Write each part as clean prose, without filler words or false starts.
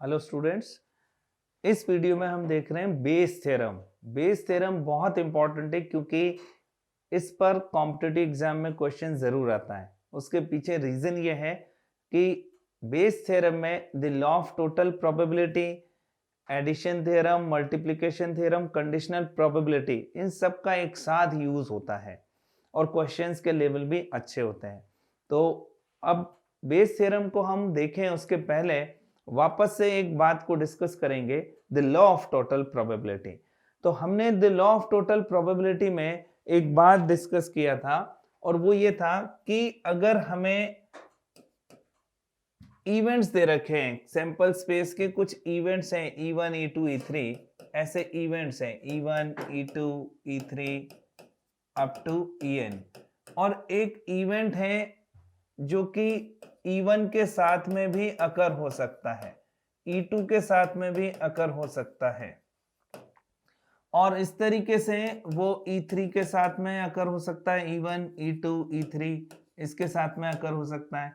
Hello students, इस video में हम देख रहे हैं बेस थ्योरम। बेस थ्योरम बहुत इंपॉर्टेंट है क्योंकि इस पर कॉम्पिटिटिव एग्जाम में क्वेश्चन जरूर आता है। उसके पीछे रीजन ये है कि बेस थ्योरम में the law of total probability, addition theorem, multiplication theorem, conditional probability, इन सब का एक साथ यूज होता है और क्वेश्चंस के लेवल भी अच्छे होते हैं। तो अब बेस थ्योरम को हम देखें उसके पहले वापस से एक बात को डिस्कस करेंगे, the law of total probability. तो हमने the law of total probability में एक बात डिस्कस किया था और वो ये था कि अगर हमें इवेंट्स दे रखे हैं, सैंपल स्पेस के कुछ इवेंट्स हैं E1, E2, E3, ऐसे इवेंट्स हैं E1, E2, E3 up to En, और एक इवेंट है जो कि E1 के साथ में भी अकर हो सकता है, E2 के साथ में भी अकर हो सकता है, और इस तरीके से वो E3 के साथ में अकर हो सकता है, E1, E2, E3 इसके साथ में अकर हो सकता है,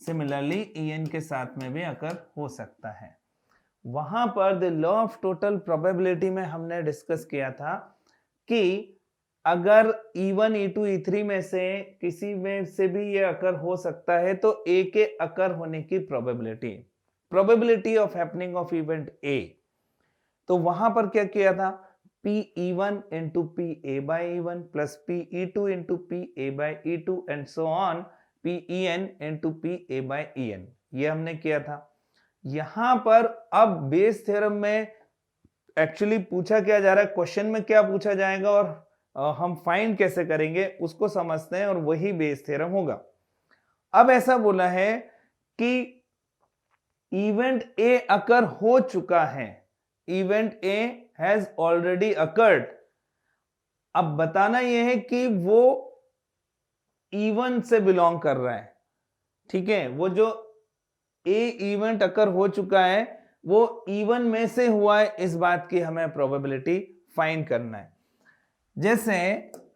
सिमिलरली En के साथ में भी अकर हो सकता है। वहां पर the law of total probability में हमने डिस्कस किया था कि अगर E1, E2, E3 में से किसी में से भी ये अकर हो सकता है तो A के अकर होने की probability of happening of event A। तो वहां पर क्या किया था, PE1 into PA by E1 plus PE2 into PA by E2 and so on PEN into PA by EN, ये हमने किया था। यहां पर अब बेस थ्योरम में एक्चुअली पूछा क्या जा रहा है, क्वेश्चन में क्या पूछा जाएगा और हम फाइंड कैसे करेंगे उसको समझते हैं, और वही बेस थ्योरम होगा। अब ऐसा बोला है कि इवेंट ए अकर हो चुका है, event A has already occurred. अब बताना यह है कि वो E1 से बिलोंग कर रहा है, ठीक है। वो जो ए इवेंट अकर हो चुका है वो E1 में से हुआ है, इस बात की हमें प्रोबेबिलिटी फाइंड करना है। जैसे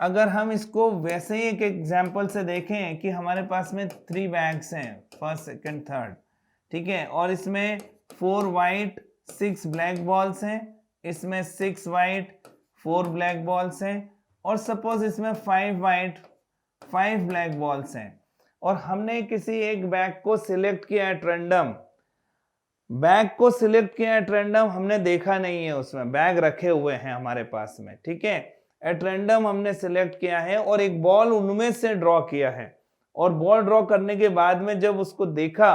अगर हम इसको वैसे ही एक एग्जांपल से देखें कि हमारे पास में 3 बैग्स हैं, फर्स्ट, सेकंड, थर्ड, ठीक है, और इसमें 4 वाइट 6 ब्लैक बॉल्स हैं, इसमें 6 वाइट 4 ब्लैक बॉल्स हैं, और सपोज इसमें 5 वाइट 5 ब्लैक बॉल्स हैं, और हमने किसी एक बैग को सिलेक्ट किया एट रैंडम। बैग को सिलेक्ट किया एट रैंडम, हमने देखा नहीं है, उसमें बैग रखे हुए हैं हमारे पास में, ठीक है। एट रैंडम हमने सिलेक्ट किया है और एक बॉल उनमें से ड्रॉ किया है, और बॉल ड्रॉ करने के बाद में जब उसको देखा,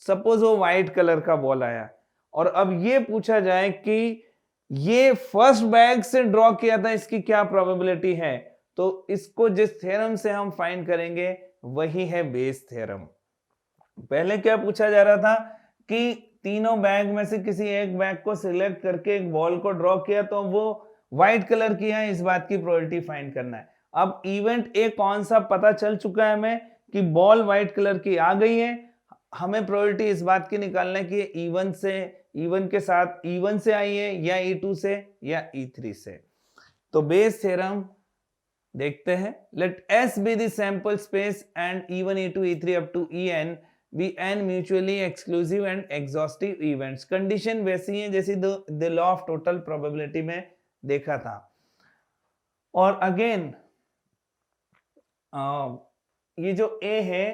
सपोज वो व्हाइट कलर का बॉल आया, और अब ये पूछा जाए कि ये फर्स्ट बैग से ड्रॉ किया था, इसकी क्या प्रोबेबिलिटी है, तो इसको जिस थ्योरम से हम फाइंड करेंगे वही है बेस थ्योरम। पहले क्या पूछा जा रहा था कि तीनों बैग में से किसी एक बैग को सिलेक्ट करके एक बॉल को ड्रॉ किया तो वो व्हाइट कलर की है, इस बात की प्रोबेबिलिटी फाइंड करना है। अब इवेंट ए कौन सा पता चल चुका है हमें कि बॉल व्हाइट कलर की आ गई है, हमें प्रोबेबिलिटी इस बात की निकालना है कि E1 के साथ E1 से आई है या E2 से या E3 से। तो बेस थ्योरम देखते हैं, let S be the sample space and E1, E2, E3 up to En be n mutually exclusive and exhaustive events। Condition वैसी है जैसी the law of total probability में देखा था। और अगेन ये जो A है,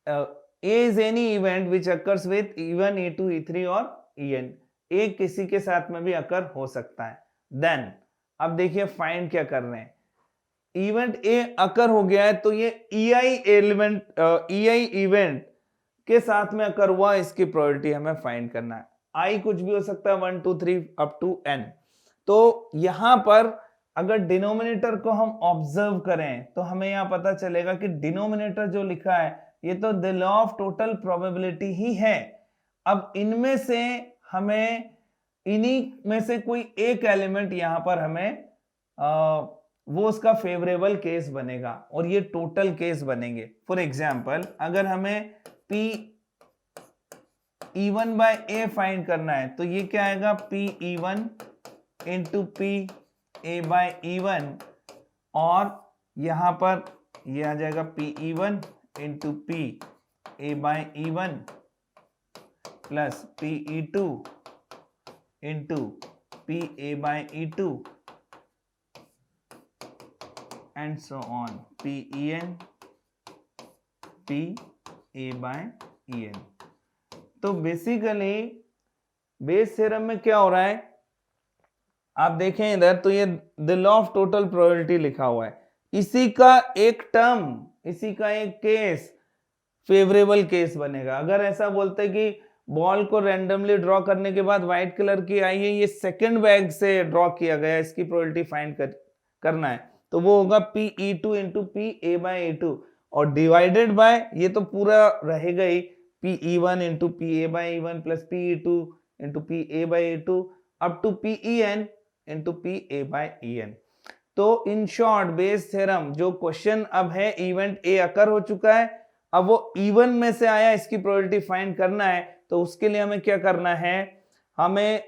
A is any event which occurs with E1, E2, E3 और En। A किसी के साथ में भी अकर हो सकता है। देन अब देखिए फाइंड क्या कर रहे हैं, इवेंट ए अकर हो गया है तो ये EI इवेंट के साथ में अकर हुआ, इसकी प्रोबेबिलिटी हमें फाइंड करना है। आई कुछ भी हो सकता है, 1 2 3 अप टू n। तो यहां पर अगर डिनोमिनेटर को हम ऑब्जर्व करें तो हमें यहां पता चलेगा कि डिनोमिनेटर जो लिखा है ये तो the law of total probability ही है। अब इनमें से हमें इन्हीं में से कोई एक एलिमेंट यहां पर हमें वो उसका फेवरेबल केस बनेगा और ये टोटल केस बनेंगे। फॉर एग्जाम्पल अगर हमें P E1 bye A find करना है तो ये क्या आएगा, PE1 into PA by E1, और यहां पर ये आ जाएगा PE1 into PA by E1 plus PE2 into PA/E2 and so on PEN PA/EN। तो बेसिकली बेस थ्योरम में क्या हो रहा है, आप देखें इधर तो ये the law of total probability लिखा हुआ है, इसी का एक टर्म, इसी का एक केस फेवरेबल केस बनेगा। अगर ऐसा बोलते कि बॉल को रैंडमली ड्रॉ करने के बाद व्हाइट कलर की आई है, ये सेकंड बैग से ड्रॉ किया गया, इसकी प्रोबेबिलिटी फाइंड करना है, तो वो होगा PE2 इंटू PA/E2 और डिवाइडेड बाय ये तो पूरा रहेगा ही PE1 into PA/E1 plus PE2 into PA/E2 up to PEN into PA/EN। तो इन शॉर्ट बेस थ्योरम जो क्वेश्चन अब है, इवेंट ए अकर हो चुका है, अब वो इवन में से आया, इसकी प्रोबेबिलिटी फाइंड करना है, तो उसके लिए हमें क्या करना है, हमें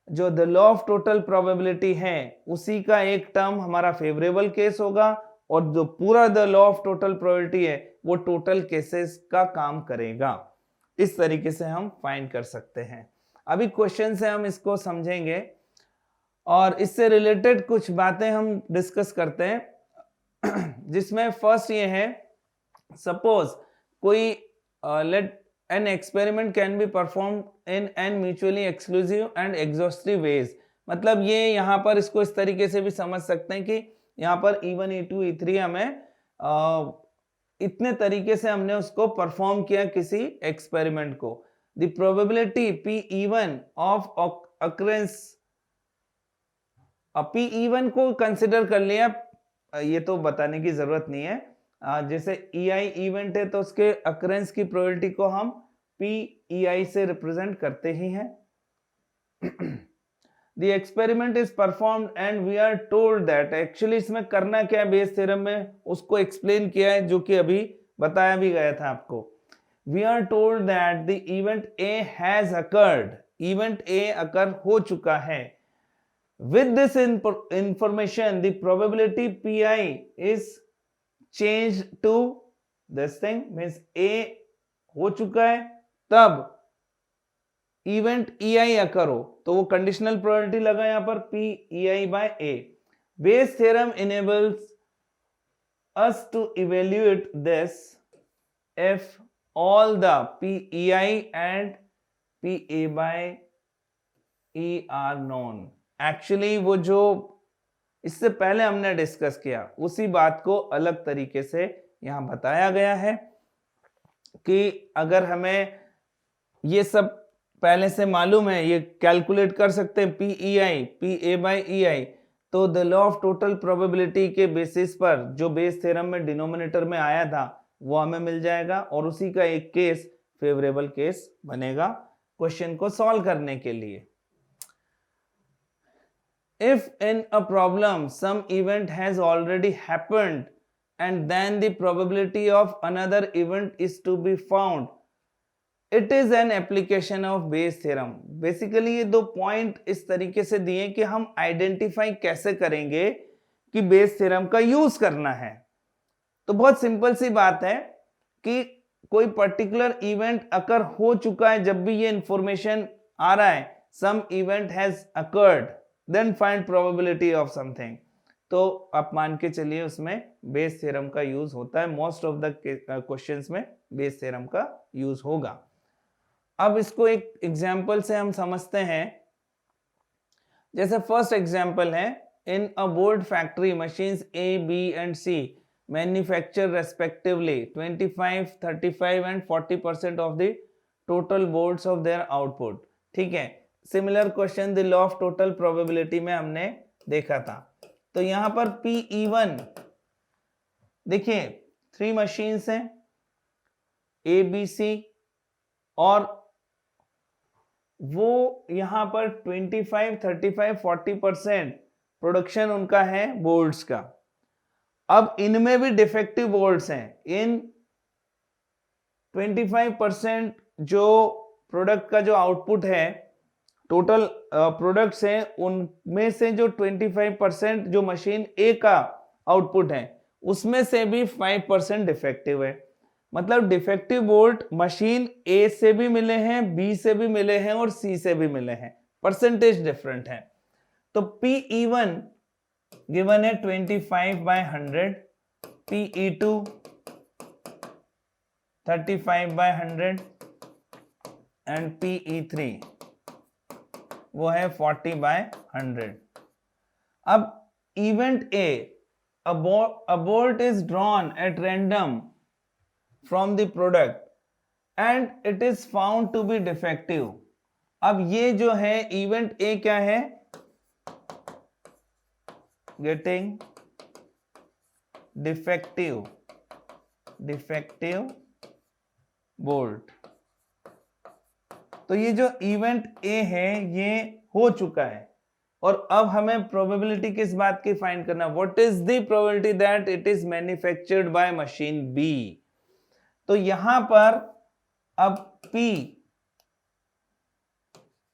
जो the law of total probability है उसी का एक टर्म हमारा फेवरेबल केस होगा और जो पूरा the law of total probability है वो टोटल केसेस का काम करेगा। इस तरीके से हम फाइंड कर सकते हैं। अभी क्वेश्चन से हम इसको समझेंगे और इससे रिलेटेड कुछ बातें हम डिस्कस करते हैं, जिसमें फर्स्ट ये है, सपोज कोई let an experiment can be perform in n mutually exclusive and exhaustive ways. मतलब ये यहाँ पर इसको इस तरीके से भी समझ सकते हैं कि यहाँ पर E1 E2 E3 हमें इतने तरीके से हमने उसको परफॉर्म किया किसी एक्सपेरिमेंट को। The probability PE1 of occurrence, PE1 को कंसिडर कर लिया, ये तो बताने की जरूरत नहीं है, जैसे EI इवेंट है तो उसके अकरेंस की प्रोबेबिलिटी को हम PEI से रिप्रेजेंट करते ही हैं। The experiment is performed and we are told that, actually इसमें करना क्या है बेस थ्योरम में उसको एक्सप्लेन किया है, जो कि अभी बताया भी गया था आपको। We are told that the event A has occurred, event A अकर हो चुका है। With this information the probability PI is changed to this thing, means A हो चुका है, तब इवेंट EI अकर हो तो वो कंडीशनल प्रोबेबिलिटी लगा यहां पर PEI/A। Bayes theorem enables us to evaluate this if all the PEI and PA/E are known। Actually वो जो इससे पहले हमने डिस्कस किया उसी बात को अलग तरीके से यहां बताया गया है कि अगर हमें ये सब पहले से मालूम है, ये कैलकुलेट कर सकते हैं PEI PA/EI, तो the law of total probability के बेसिस पर जो बेस थ्योरम में डिनोमिनेटर में आया था वो हमें मिल जाएगा और उसी का एक केस फेवरेबल केस बनेगा क्वेश्चन को सॉल्व करने के लिए। If in a problem some event has already happened and then the probability of another event is to be found, it is an application of Bayes theorem। Basically ये दो point इस तरीके से दिए कि हम आइडेंटिफाई कैसे करेंगे कि बेस थ्योरम का यूज करना है। तो बहुत सिंपल सी बात है कि कोई पर्टिकुलर इवेंट अकर हो चुका है, जब भी ये इंफॉर्मेशन आ रहा है some event has occurred then find probability of something, तो आप मान के चलिए उसमें बेस थ्योरम का यूज होता है। मोस्ट ऑफ द क्वेश्चंस में बेस थ्योरम का यूज होगा। अब इसको एक एग्जांपल से हम समझते हैं। जैसे फर्स्ट एग्जांपल है, in a board factory machines A, B and C manufacture respectively 25, 35 and 40% of the total boards of their output। ठीक है, similar question the law of total probability में हमने देखा था। तो यहां पर PE1 देखिए 3 मशीन्स हैं A, B, C और वो यहां पर 25, 35, 40% प्रोडक्शन उनका है बोर्ड्स का। अब इनमें भी डिफेक्टिव बोर्ड्स हैं। इन 25% जो प्रोडक्ट का जो आउटपुट है, टोटल प्रोडक्ट्स हैं, उनमें से जो 25% जो मशीन ए का आउटपुट है उसमें से भी 5% डिफेक्टिव है। मतलब डिफेक्टिव बोल्ट मशीन ए से भी मिले हैं, बी से भी मिले हैं और सी से भी मिले हैं, परसेंटेज डिफरेंट है। तो PE1 गिवन है 25/100, PE2 35/100 एंड PE3 वो है 40/100। अब event A, a bolt is drawn at random from the product and it is found to be defective। अब ये जो है इवेंट ए क्या है, getting defective bolt। तो ये जो इवेंट ए है ये हो चुका है और अब हमें प्रोबेबिलिटी किस बात की फाइंड करना, what is the probability that it is manufactured by machine B. तो यहां पर अब P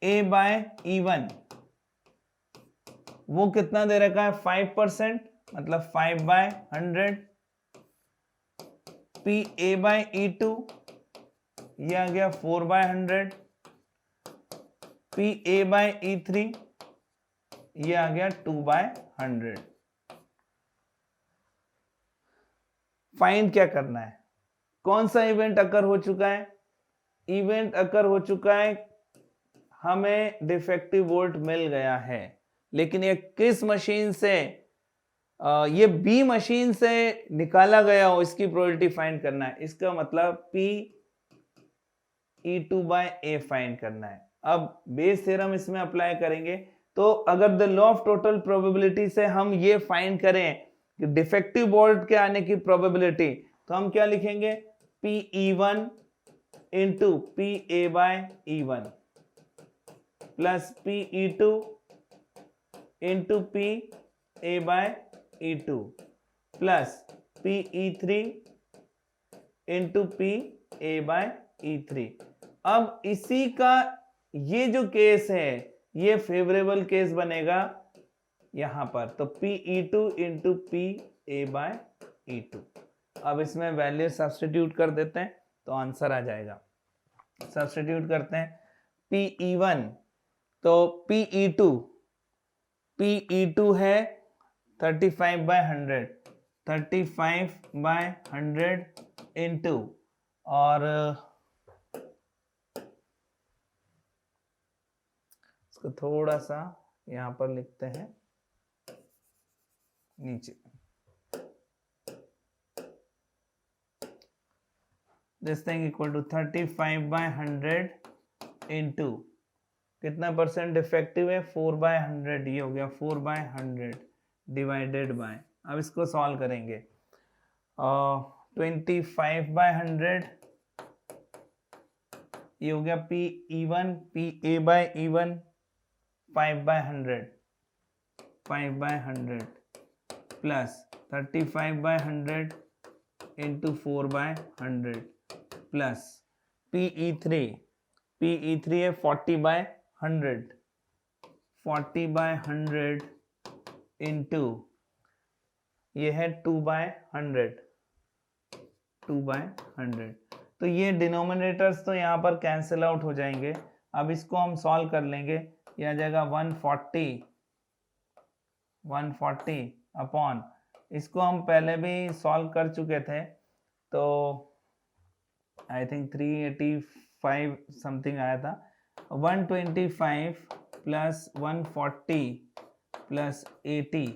A/E1 वो कितना दे रखा है 5%, मतलब 5/100। P A/E2 ये आ गया 4/100। P A/E3 ये आ गया 2/100। फाइंड क्या करना है, कौन सा इवेंट अकर हो चुका है, इवेंट अकर हो चुका है, हमें डिफेक्टिव बोल्ट मिल गया है, लेकिन ये किस मशीन से, ये बी मशीन से निकाला गया हो, इसकी प्रोबेबिलिटी फाइंड करना है। इसका मतलब PE2/A फाइंड करना है। अब बेस थ्योरम इसमें अप्लाई करेंगे, तो अगर the law of total probability से हम ये फाइंड करें कि डिफेक्टिव बोल्ट के आने की प्रोबेबिलिटी, तो हम क्या लिखेंगे, PE1 into PA/E1 plus PE2 into PA/E2 plus PE3 into PA/E3। अब इसी का ये जो केस है ये फेवरेबल केस बनेगा यहां पर, तो PE2 इंटू PA/E2। अब इसमें वैल्यू सब्स्टिट्यूट कर देते हैं तो आंसर आ जाएगा। सब्स्टिट्यूट करते हैं, PE1 तो PE2 है 35/100, 35/100 इंटू, और इसको थोड़ा सा यहां पर लिखते हैं नीचे, this thing equal to 35/100 into कितना परसेंट डिफेक्टिव है 4/100, ये हो गया 4/100 डिवाइडेड बाय, अब इसको सॉल्व करेंगे, 25/100 ये हो गया PE1 PA/E1 5/100 plus 35/100 into 4/100 plus PE3 है 40/100 इंटू ये है 2/100। तो ये डिनोमिनेटर्स तो यहाँ पर कैंसिल आउट हो जाएंगे। अब इसको हम सॉल्व कर लेंगे, यह आ जाएगा 140 अपॉन, इसको हम पहले भी सॉल्व कर चुके थे, तो आई थिंक 385 समथिंग आया था। 125 प्लस 140 प्लस 80,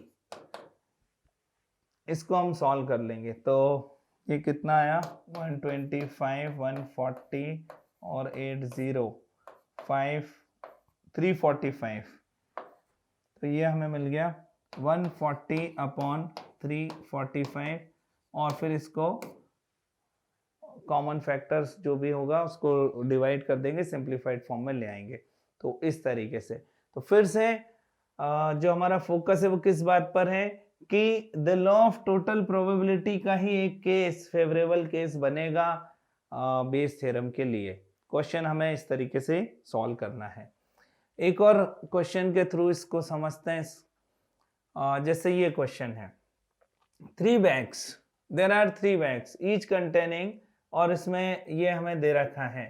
इसको हम सॉल्व कर लेंगे, तो ये कितना आया 125 140 और 80 345, तो ये हमें मिल गया 140 अपॉन 345, और फिर इसको कॉमन फैक्टर्स जो भी होगा उसको डिवाइड कर देंगे, सिंप्लीफाइड फॉर्म में ले आएंगे। तो इस तरीके से, तो फिर से जो हमारा फोकस है वो किस बात पर है कि the law of total probability का ही एक केस, फेवरेबल केस बनेगा बेस थ्योरम के लिए। क्वेश्चन हमें इस तरीके से सॉल्व करना है। एक और क्वेश्चन के थ्रू इसको समझते हैं। जैसे ये क्वेश्चन है, 3 bags, there are 3 bags each containing और इसमें ये हमें दे रखा है,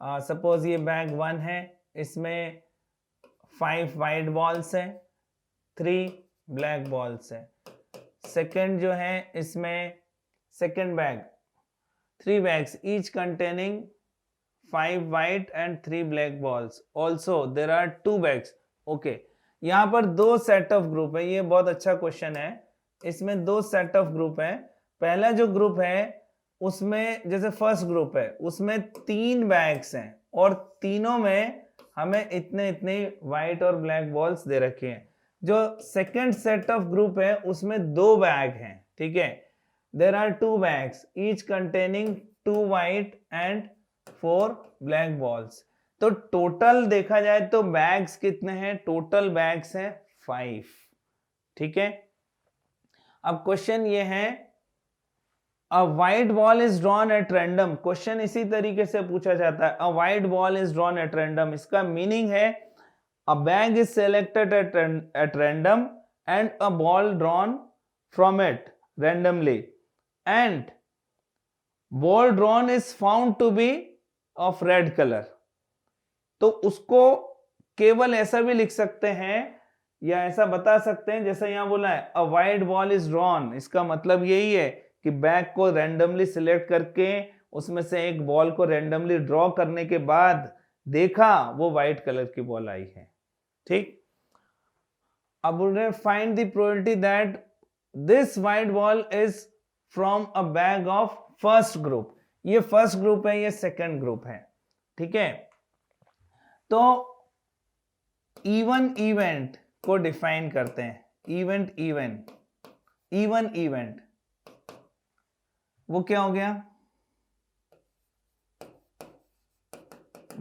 सपोज ये बैग 1 है, इसमें 5 वाइट बॉल्स हैं, 3 ब्लैक बॉल्स हैं। सेकंड जो है इसमें second bag 3 bags each containing 5 white and 3 black balls. Also there are 2 bags. Okay, यहाँ पर 2 सेट ऑफ ग्रुप है। ये बहुत अच्छा क्वेश्चन है। इसमें 2 सेट ऑफ ग्रुप है। पहला जो ग्रुप है उसमें जैसे फर्स्ट ग्रुप है उसमें 3 बैग्स हैं और तीनों में हमें इतने इतने व्हाइट और ब्लैक बॉल्स दे रखे हैं। जो सेकंड सेट ऑफ ग्रुप है उसमें 2 बैग हैं, ठीक है। There are 2 bags each containing 2 white and 4 black balls. तो टोटल देखा जाए तो बैग्स कितने हैं? टोटल बैग्स हैं 5, ठीक है। अब क्वेश्चन ये है, a white ball is drawn at random. Question इसी तरीके से पूछा जाता है, a white ball is drawn at random. इसका मीनिंग है a bag is selected at random and a ball drawn from it randomly and ball drawn is found to be of red color। तो उसको केवल ऐसा भी लिख सकते हैं या ऐसा बता सकते हैं जैसा यहां बोला है, अ वाइट बॉल इज ड्रॉन। इसका मतलब यही है कि बैग को रैंडमली सिलेक्ट करके उसमें से एक बॉल को रैंडमली ड्रॉ करने के बाद देखा वो व्हाइट कलर की बॉल आई है, ठीक। अब बोल रहे find the probability that this white ball is from a bag of first group. ये फर्स्ट ग्रुप है, ये सेकंड ग्रुप है, ठीक है। तो इवन इवेंट को डिफाइन करते हैं। इवन इवेंट वो क्या हो गया?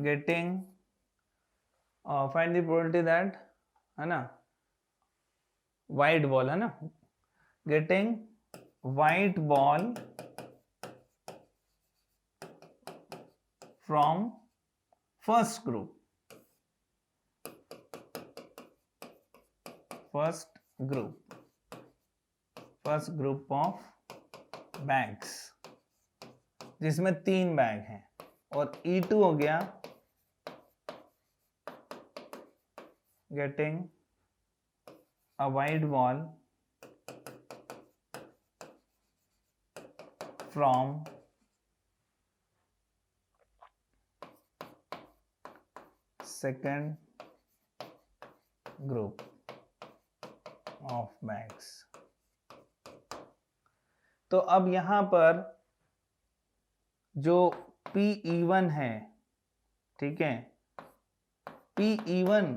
Getting find the probability that, है ना, व्हाइट बॉल, है ना, getting white ball from first group of bags जिसमें 3 बैग हैं। और E2 हो गया getting a white ball from second group of bags। तो अब यहां पर जो P-E1 है, ठीक है, P-E1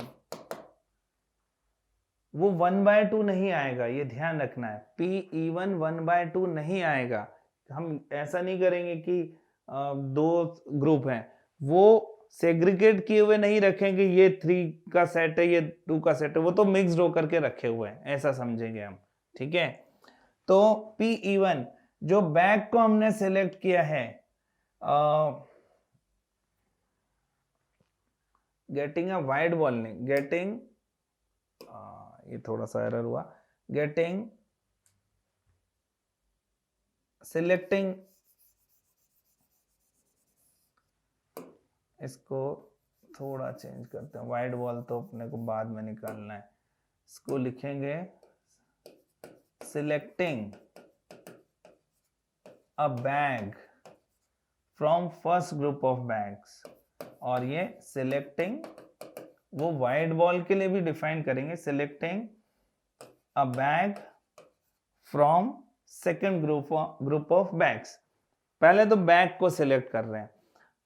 वो 1/2 नहीं आएगा, ये ध्यान रखना है। P-E1 1/2 नहीं आएगा। हम ऐसा नहीं करेंगे कि 2 ग्रुप हैं, वो सेग्रीगेट किए हुए नहीं रखेंगे, ये 3 का सेट है, ये 2 का सेट है, वो तो मिक्स्ड होकर के रखे हुए हैं, ऐसा समझेंगे हम, ठीक है। तो P-E1 जो बैग को हमने सिलेक्ट किया है, गेटिंग अ वाइट बॉल नहीं, गेटिंग, ये थोड़ा सा एरर हुआ, गेटिंग सिलेक्टिंग, इसको थोड़ा चेंज करते हैं। वाइट बॉल तो अपने को बाद में निकालना है, इसको लिखेंगे selecting a bag from first group of bags. और ये सिलेक्टिंग वो वाइट बॉल के लिए भी डिफाइन करेंगे, selecting a bag from second group of bags. पहले तो बैग को सिलेक्ट कर रहे हैं,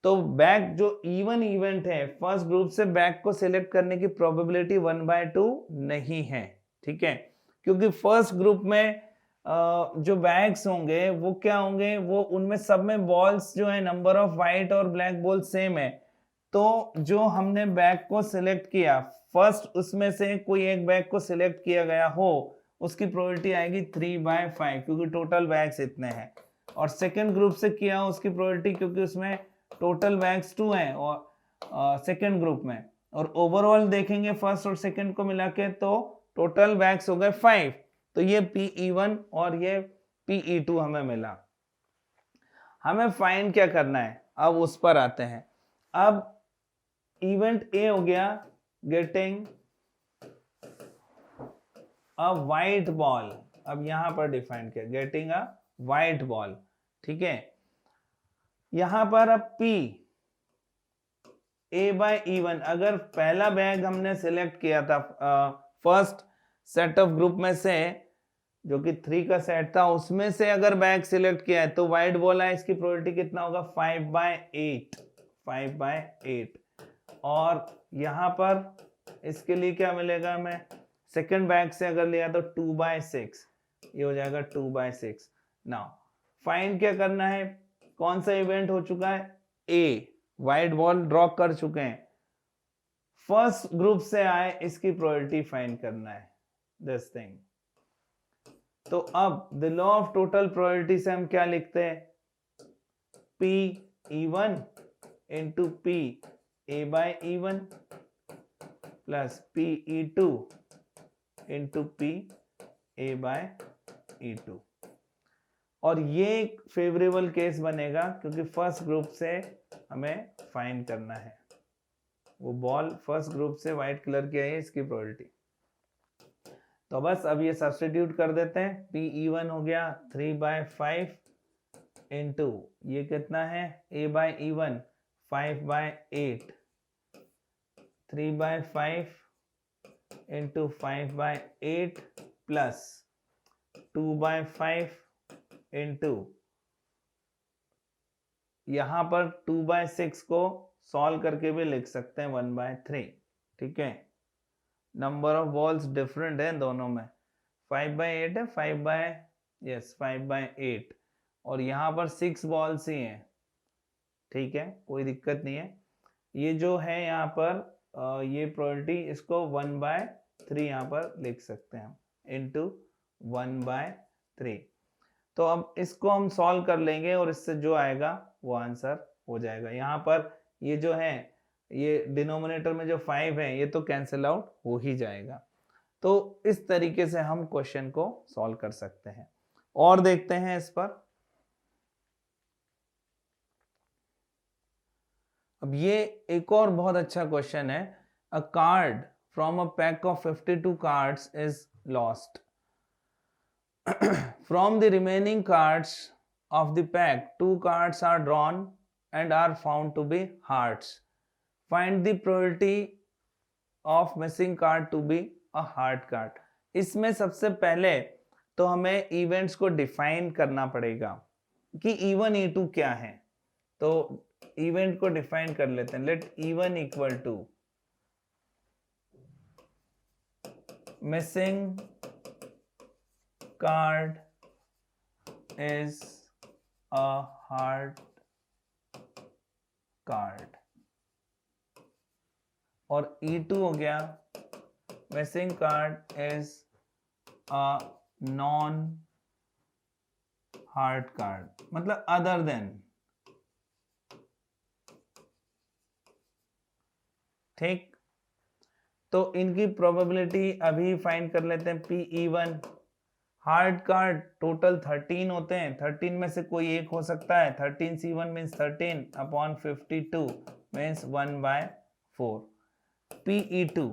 तो बैग जो इवन इवेंट है, फर्स्ट ग्रुप से बैग को सिलेक्ट करने की प्रोबेबिलिटी 1/2 नहीं है, ठीक है, क्योंकि फर्स्ट ग्रुप में जो बैग्स होंगे वो क्या होंगे, वो उनमें सब में बॉल्स जो है, नंबर ऑफ व्हाइट और ब्लैक बॉल सेम है। तो जो हमने बैग को सिलेक्ट किया फर्स्ट, उसमें से कोई एक बैग को सिलेक्ट किया गया हो, उसकी प्रोबेबिलिटी आएगी 3/5, क्योंकि टोटल बैग्स इतने हैं। और सेकंड ग्रुप से किया उसकी प्रोबेबिलिटी, क्योंकि उसमें टोटल बैग्स 2 हैं और सेकंड ग्रुप में, और ओवरऑल देखेंगे फर्स्ट और सेकंड को मिला के तो टोटल बैग्स हो गए 5। तो ये Pe1 और ये Pe2 हमें मिला। हमें फाइंड क्या करना है, अब उस पर आते हैं। अब इवेंट ए हो गया गेटिंग अ वाइट बॉल। अब यहां पर डिफाइन किया गेटिंग अ वाइट बॉल, ठीक है। यहां पर अब P A/E1, अगर पहला बैग हमने सिलेक्ट किया था फर्स्ट सेट ऑफ ग्रुप में से, जो कि 3 का सेट था, उसमें से अगर बैग सिलेक्ट किया है तो वाइट बॉल है, इसकी प्रोबेबिलिटी कितना होगा 5/8, 5/8। और यहां पर इसके लिए क्या मिलेगा हमें, सेकंड बैग से अगर लिया तो 2/6, ये हो जाएगा 2/6। नाउ फाइंड क्या करना है, कौन सा इवेंट हो चुका है, ए, व्हाइट बॉल ड्रॉ कर चुके हैं, फर्स्ट ग्रुप से आए इसकी प्रोबेबिलिटी फाइंड करना है, दिस थिंग। तो अब the law of total probability से हम क्या लिखते हैं, P(E1) into P A/E1 plus P(E2) into P A/E2। और ये एक फेवरेबल केस बनेगा क्योंकि फर्स्ट ग्रुप से हमें फाइंड करना है, वो बॉल फर्स्ट ग्रुप से व्हाइट कलर की आई है, इसकी प्रोबेबिलिटी। तो बस अब ये सब्स्टिट्यूट कर देते हैं, P(E1) हो गया 3/5 इंटू ये कितना है A/E1 5/8, 3/5 इंटू 5/8 प्लस 2/5 इंटू यहां पर 2/6 को सॉल्व करके भी लिख सकते हैं 1/3, ठीक है। नंबर ऑफ बॉल्स डिफरेंट है दोनों में, 5/8 है, 5/8 और यहां पर 6 बॉल्स ही हैं, ठीक है, कोई दिक्कत नहीं है। ये जो है यहाँ पर ये प्रोबेबिलिटी, इसको 1/3 यहाँ पर लिख सकते हैं हम, इंटू 1/3। तो अब इसको हम सॉल्व कर लेंगे और इससे जो आएगा वो आंसर हो जाएगा। यहाँ पर ये जो है, ये डिनोमिनेटर में जो 5 है ये तो कैंसिल आउट हो ही जाएगा। तो इस तरीके से हम क्वेश्चन को सॉल्व कर सकते हैं। और देखते हैं इस पर। अब ये एक और बहुत अच्छा क्वेश्चन है, अ card from a pack of 52 cards is lost. From the remaining cards of the pack, 2 cards are drawn and are found to be hearts. Find the probability of missing card to be a heart card. इसमें सबसे पहले तो हमें events को define करना पड़ेगा कि E1 E2 क्या है। तो इवेंट को डिफाइन कर लेते हैं, let E1 equal to missing card is a heart card और E2 हो गया missing card is a non heart card, मतलब other than, ठीक। तो इनकी प्रोबेबिलिटी अभी फाइंड कर लेते हैं। P(E1) हार्ड कार्ड टोटल 13 होते हैं, 13 में से कोई एक हो सकता है, 13C1 means 13 upon 52 means 1/4। P(E2)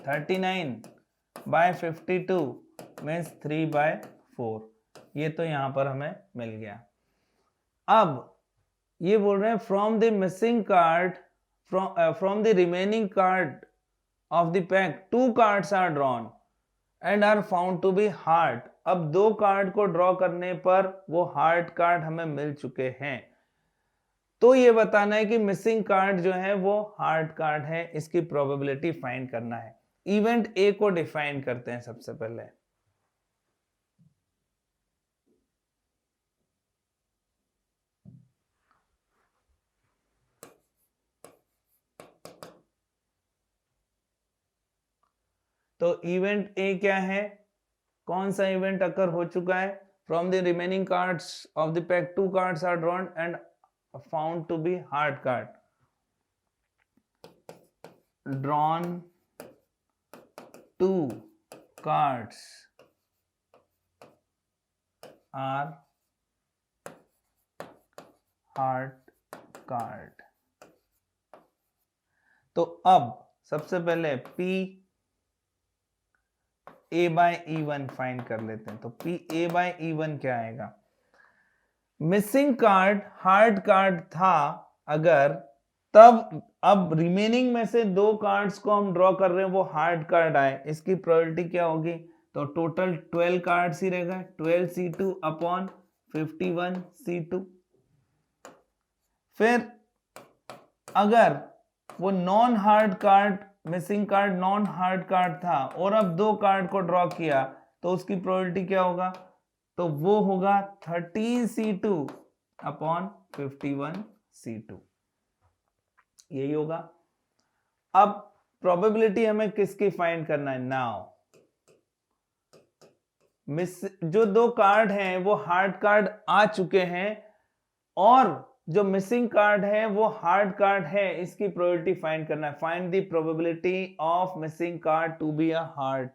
39/52 means 3/4, ये तो यहां पर हमें मिल गया। अब ये बोल रहे हैं from the missing card, from the remaining card of the pack 2 cards are drawn and are found to be heart. अब 2 कार्ड को ड्रॉ करने पर वो हार्ट कार्ड हमें मिल चुके हैं, तो ये बताना है कि मिसिंग कार्ड जो है वो हार्ट कार्ड है, इसकी प्रोबेबिलिटी फाइंड करना है। इवेंट ए को डिफाइन करते हैं सबसे पहले। तो इवेंट ए क्या है, कौन सा इवेंट अकर हो चुका है, from the remaining cards of the pack 2 cards are drawn and found to be heart card. drawn 2 cards are heart card. तो अब सबसे पहले P A by E1 find कर लेते हैं। तो P A बाय E1 क्या आएगा? मिसिंग कार्ड हार्ड कार्ड था अगर, तब अब रिमेनिंग में से 2 कार्ड्स को हम ड्रॉ कर रहे हैं, वो हार्ड कार्ड आए, इसकी प्रोबेबिलिटी क्या होगी? तो टोटल 12 कार्ड्स ही रहेगा, 12C2 अपॉन 51C2। फिर अगर वो non hard card, missing card non hard card था और अब 2 कार्ड को ड्रॉ किया, तो उसकी प्रोबेबिलिटी क्या होगा? तो वो होगा 13C2 अपॉन 51C2, यही होगा। अब प्रोबेबिलिटी हमें किसकी फाइंड करना है? नाउ जो 2 कार्ड हैं वो हार्ड कार्ड आ चुके हैं और जो मिसिंग कार्ड है वो हार्ड कार्ड है, इसकी प्रोबेबिलिटी फाइंड करना है। Find the probability of missing card to be a heart.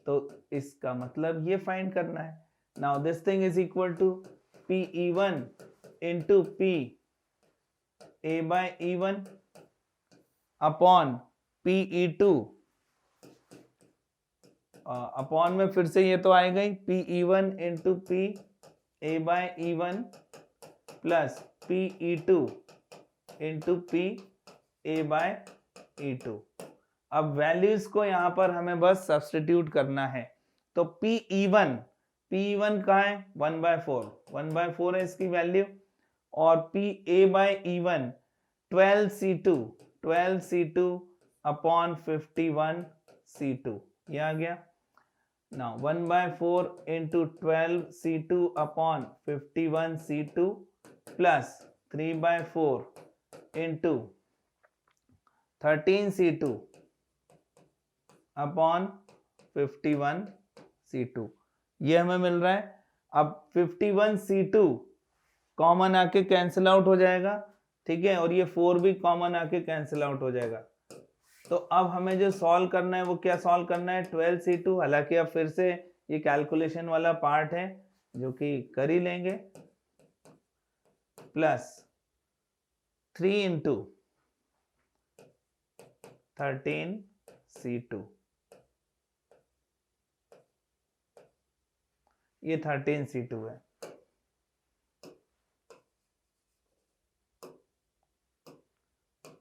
तो इसका मतलब ये फाइंड करना है। Now this thing is equal to PE1 into P A by E1 upon PE2 upon में फिर से ये तो आएगा ही, PE1 into P A by E1 plus PE2 into P A by E2। अब वैल्यूज को यहां पर हमें बस सब्स्टिट्यूट करना है। तो PE1 कहाँ है? 1/4, 1/4 है इसकी वैल्यू। और PA by E1 12C2 upon 51C2, ये आ गया। Now 1/4 into 12C2 upon 51C2 plus 3/4 into 13C2 upon 51C2, ये हमें मिल रहा है। अब 51C2 कॉमन आके कैंसिल आउट हो जाएगा, ठीक है, और ये 4 भी कॉमन आके कैंसिल आउट हो जाएगा। तो अब हमें जो सॉल्व करना है वो क्या सॉल्व करना है? 12C2। हालांकि अब फिर से ये कैलकुलेशन वाला पार्ट है जो कि कर ही लेंगे, प्लस 3 इंटू 13C2, ये 13C2 है,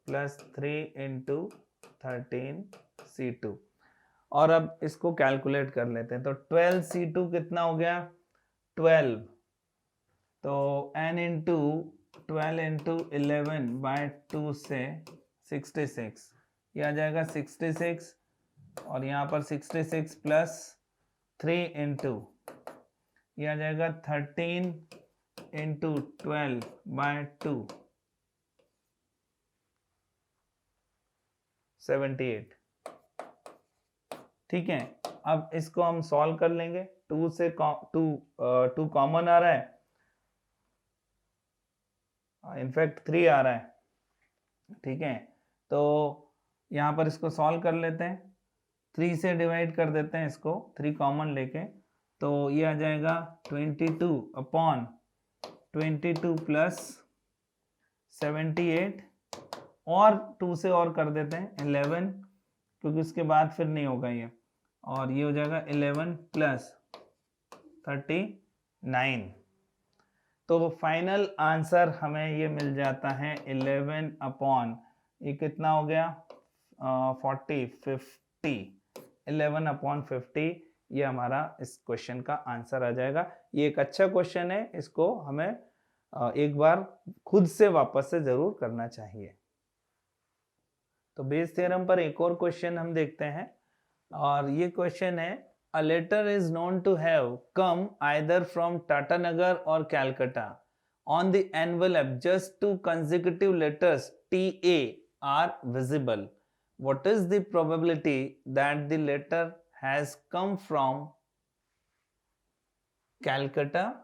प्लस 3 इंटू 13C2। और अब इसको कैलकुलेट कर लेते हैं। तो 12C2 कितना हो गया? 12। तो n इंटू 12 इंटू 11/2 से 66, ये आ जाएगा 66। और यहाँ पर 66 प्लस 3 इंटू, ये आ जाएगा 13 इंटू 12/2, 78। ठीक है, अब इसको हम सॉल्व कर लेंगे। 2 से 2 कॉमन आ रहा है, इनफैक्ट 3 आ रहा है, ठीक है। तो यहाँ पर इसको सॉल्व कर लेते हैं, 3 से डिवाइड कर देते हैं इसको, 3 कॉमन लेके। तो ये आ जाएगा 22 अपॉन 22 प्लस 78, और 2 से और कर देते हैं 11, क्योंकि उसके बाद फिर नहीं होगा ये। और ये हो जाएगा 11 प्लस 39। तो फाइनल आंसर हमें ये मिल जाता है 11 अपॉन, ये कितना हो गया? 50 11 अपॉन 50, ये हमारा इस क्वेश्चन का आंसर आ जाएगा। ये एक अच्छा क्वेश्चन है, इसको हमें एक बार खुद से वापस से जरूर करना चाहिए। तो बेस थ्योरम पर एक और क्वेश्चन हम देखते हैं, और ये क्वेश्चन है, A letter is known to have come either from Tatanagar or Calcutta. On the envelope, just 2 consecutive letters TA are visible. What is the probability that the letter has come from Calcutta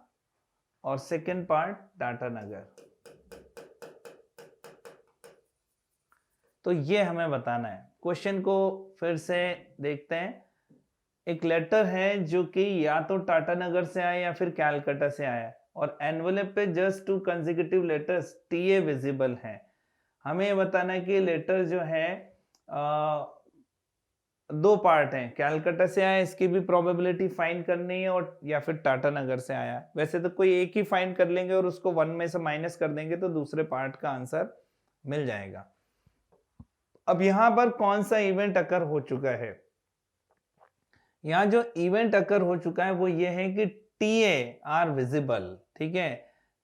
or second part Tatanagar? तो ये हमें बताना है। Question को फिर से देखते हैं। एक लेटर है जो कि या तो टाटानगर से आया या फिर कैलकाटा से आया। और एनवेलप पे just 2 consecutive letters TA visible है। हमें ये बताना है कि लेटर जो है दो पार्ट हैं, कैलकाटा से आया इसकी भी प्रोबेबिलिटी फाइंड करनी है और या फिर टाटा नगर से आया। वैसे तो कोई एक ही फाइंड कर लेंगे और उसको 1 में से माइनस कर देंगे तो दूसरे पार्ट का आंसर मिल जाएगा। अब यहां पर कौन सा इवेंट अकर हो चुका है? यहां जो इवेंट अकर हो चुका है वो ये है कि TA आर विजिबल। ठीक है,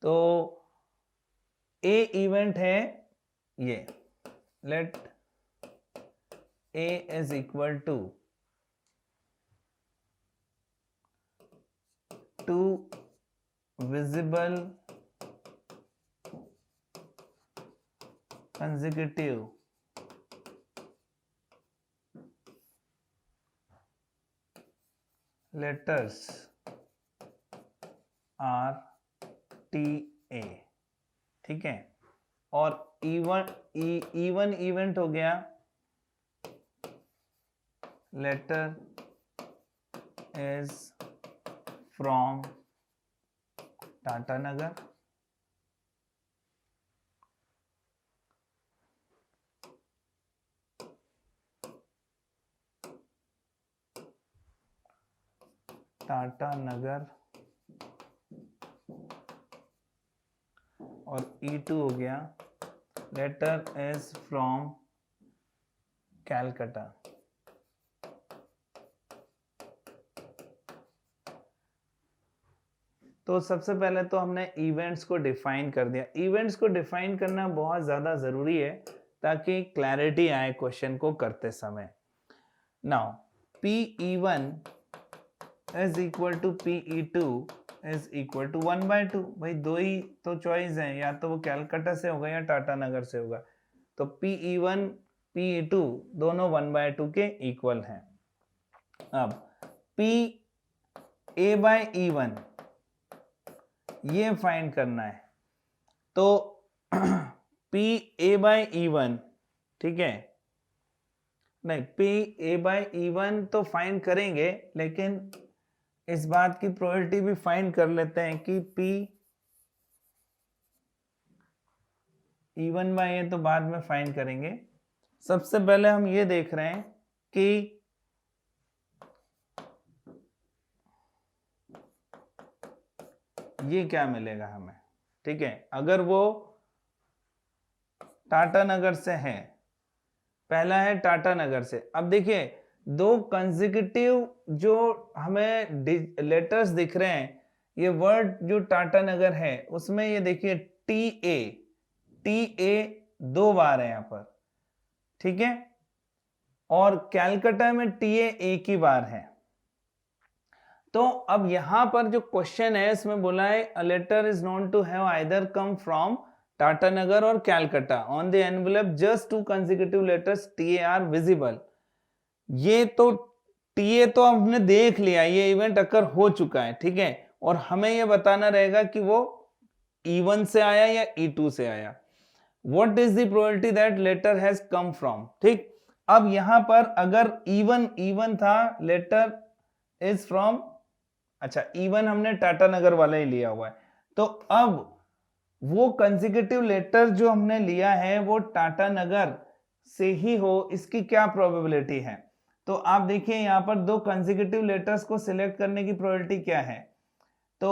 तो ए इवेंट है ये, late A is equal to 2 visible consecutive letters are TA। ठीक है, और इवन इवेंट हो गया letter is from टाटा नगर। टाटा नगर और E2 हो गया लेटर इज फ्रॉम कैलकाटा। तो सबसे पहले तो हमने इवेंट्स को डिफाइन कर दिया। इवेंट्स को डिफाइन करना बहुत ज़्यादा ज़रूरी है ताकि क्लैरिटी आए क्वेश्चन को करते समय। Now P1 is equal to P2 is equal to 1/2। भाई दो ही तो चॉइस है, या तो वो कैलकाटा से होगा या टाटा नगर से होगा। तो P1 P2 दोनों 1/2 के इक्वल हैं। अब PA/E1 ये फाइंड करना है, तो PA/E1, ठीक है, नहीं PA/E1 तो फाइंड करेंगे, लेकिन इस बात की प्रोबेबिलिटी भी फाइंड कर लेते हैं कि E1/A तो बाद में फाइंड करेंगे। सबसे पहले हम ये देख रहे हैं कि ये क्या मिलेगा हमें। ठीक है, अगर वो टाटा नगर से है, पहला है टाटा नगर से। अब देखिए दो कंसेक्यूटिव जो हमें लेटर्स दिख रहे हैं, ये वर्ड जो टाटा नगर है उसमें ये देखिए TA दो बार है यहां पर। ठीक है, और कैलकाटा में TA एक ही बार है। तो अब यहां पर जो क्वेश्चन है इसमें बोला है a letter is known to have either come from Tatanagar और Calcutta on the envelope just 2 consecutive letters TA are visible. ये तो TA तो हमने देख लिया, ये इवेंट अकर हो चुका है। ठीक है, और हमें ये बताना रहेगा कि वो E1 से आया या E2 से आया। What is the probability that letter has come from? ठीक, अब यहां पर अगर E1 था, लेटर इज फ्रॉम, अच्छा E1 हमने टाटा नगर वाला ही लिया हुआ है, तो अब वो कंसेक्यूटिव लेटर जो हमने लिया है वो टाटा नगर से ही हो, इसकी क्या प्रोबेबिलिटी है? तो आप देखिए यहां पर दो कंसेक्यूटिव लेटर्स को सिलेक्ट करने की प्रोबेबिलिटी क्या है? तो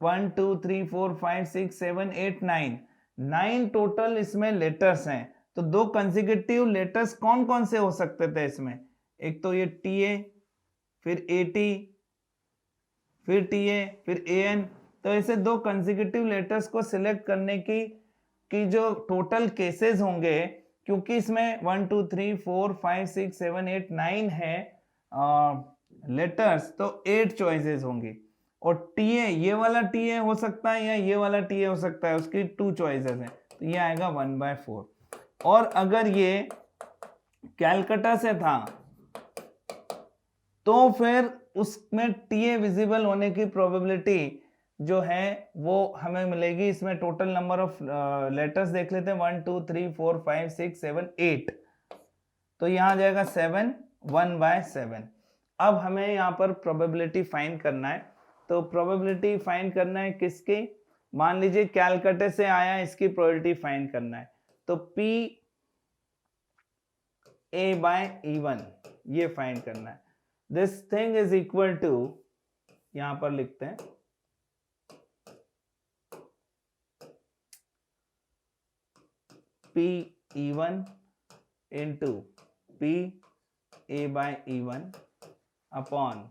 1 2 3 4 5 6 7 8 9 टोटल इसमें लेटर्स हैं। तो दो कंसेक्यूटिव लेटर्स कौन कौन से हो सकते थे इसमें? एक तो ये TA, फिर AT, फिर TA, फिर AN। तो ऐसे दो कंसेक्यूटिव लेटर्स को सिलेक्ट करने की जो टोटल केसेस होंगे, क्योंकि इसमें 1 2 3 4 5 6 7 8 9 है लेटर्स, तो 8 चॉइसेस होंगी। और TA, ये वाला TA हो सकता है या ये वाला TA हो सकता है, उसकी 2 चॉइसेस हैं, तो ये आएगा 1/4। और अगर ये कैलकाटा से था तो फिर उसमें TA विजिबल होने की प्रोबेबिलिटी जो है वो हमें मिलेगी। इसमें टोटल नंबर ऑफ लेटर्स देख लेते हैं, 1 2 3 4 5 6 7 8, तो यहां आ जाएगा 7 1/7। अब हमें यहां पर प्रोबेबिलिटी फाइंड करना है, तो प्रोबेबिलिटी फाइंड करना है किसकी, मान लीजिए कैलकाटा से आया, इसकी प्रोबेबिलिटी फाइंड करना है, तो P A by E1 ये फाइंड करना है। This thing is equal to, यहां पर लिखते हैं P E1 into P A by E1 upon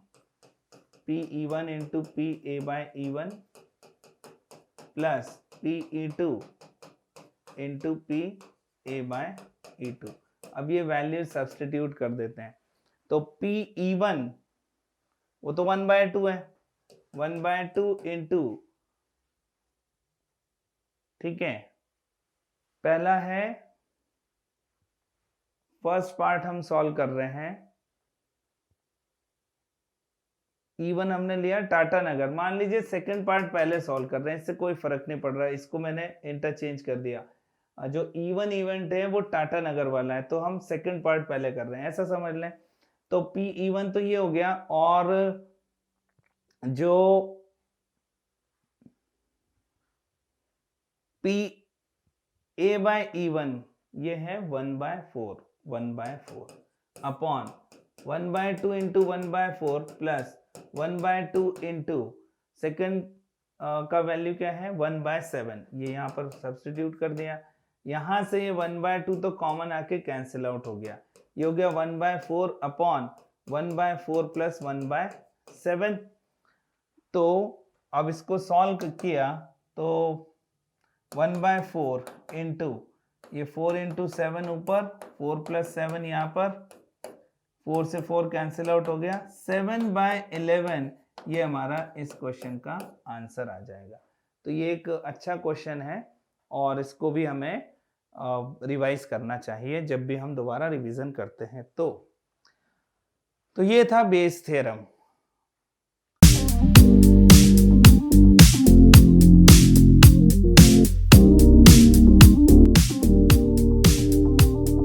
P E1 into P A by E1 plus P E2 into P A by E2। अब ये value substitute कर देते हैं, तो P E1 वो तो 1/2 है, 1/2 इंटू, ठीक है, पहला है, फर्स्ट पार्ट हम सॉल्व कर रहे हैं, E1 हमने लिया टाटा नगर, मान लीजिए सेकंड पार्ट पहले सॉल्व कर रहे हैं, इससे कोई फर्क नहीं पड़ रहा है, इसको मैंने इंटरचेंज कर दिया, जो E1 इवेंट है वो टाटा नगर वाला है, तो हम सेकंड पार्ट पहले कर रहे हैं, ऐसा समझ लें। तो P E1 तो ये हो गया, और जो P A by E1 ये है 1/4 upon 1/2 into 1/4 plus 1/2 into second का वैल्यू क्या है 1/7, ये यहाँ पर सब्स्टिट्यूट कर दिया, यहाँ से ये 1/2 तो कॉमन आके कैंसिल आउट हो गया, ये हो गया 1/4 अपॉन 1/4 प्लस 1/7। तो अब इसको सॉल्व किया तो 1/4 इंटू ये 4 इंटू 7 ऊपर, 4 प्लस 7 यहाँ पर, 4 से 4 कैंसिल आउट हो गया, 7/11 ये हमारा इस क्वेश्चन का आंसर आ जाएगा। तो ये एक अच्छा क्वेश्चन है और इसको भी हमें रिवाइज करना चाहिए जब भी हम दोबारा रिवीजन करते हैं। तो ये था बेस थ्योरम।